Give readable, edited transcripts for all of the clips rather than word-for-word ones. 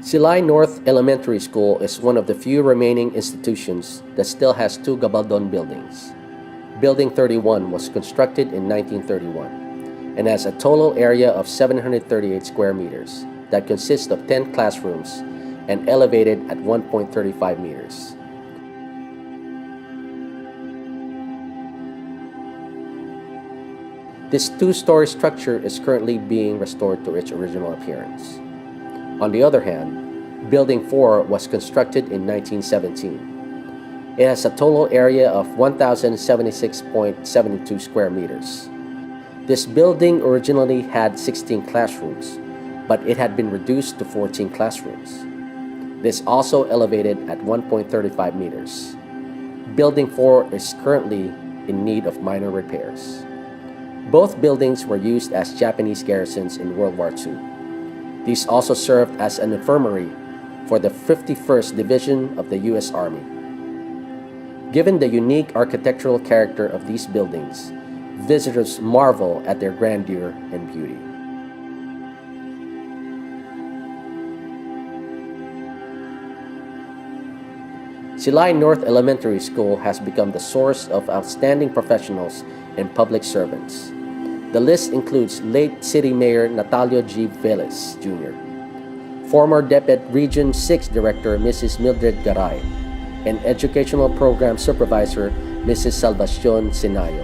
Silay North Elementary School is one of the few remaining institutions that still has two Gabaldon buildings. Building 31 was constructed in 1931 and has a total area of 738 square meters that consists of 10 classrooms and elevated at 1.35 meters. This two-story structure is currently being restored to its original appearance. On the other hand, Building 4 was constructed in 1917. It has a total area of 1,076.72 square meters. This building originally had 16 classrooms, but it had been reduced to 14 classrooms. This also elevated at 1.35 meters. Building 4 is currently in need of minor repairs. Both buildings were used as Japanese garrisons in World War II. These also served as an infirmary for the 51st Division of the U.S. Army. Given the unique architectural character of these buildings, visitors marvel at their grandeur and beauty. Silay North Elementary School has become the source of outstanding professionals and public servants. The list includes late City Mayor Natalio G. Velez Jr., former Deputy Region 6 Director Mrs. Mildred Garay, and Educational Program Supervisor Mrs. Salvacion Sinayo.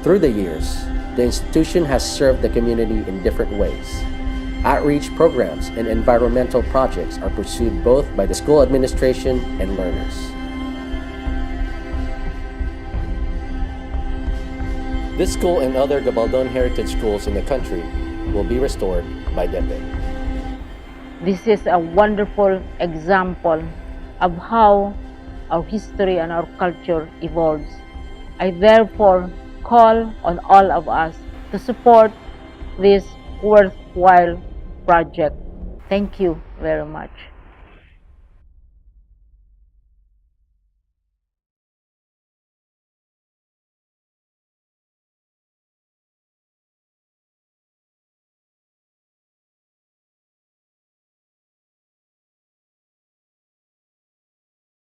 Through the years, the institution has served the community in different ways. Outreach programs and environmental projects are pursued both by the school administration and learners. This school and other Gabaldon heritage schools in the country will be restored by DepEd. This is a wonderful example of how our history and our culture evolves. I therefore call on all of us to support this worthwhile project. Thank you very much.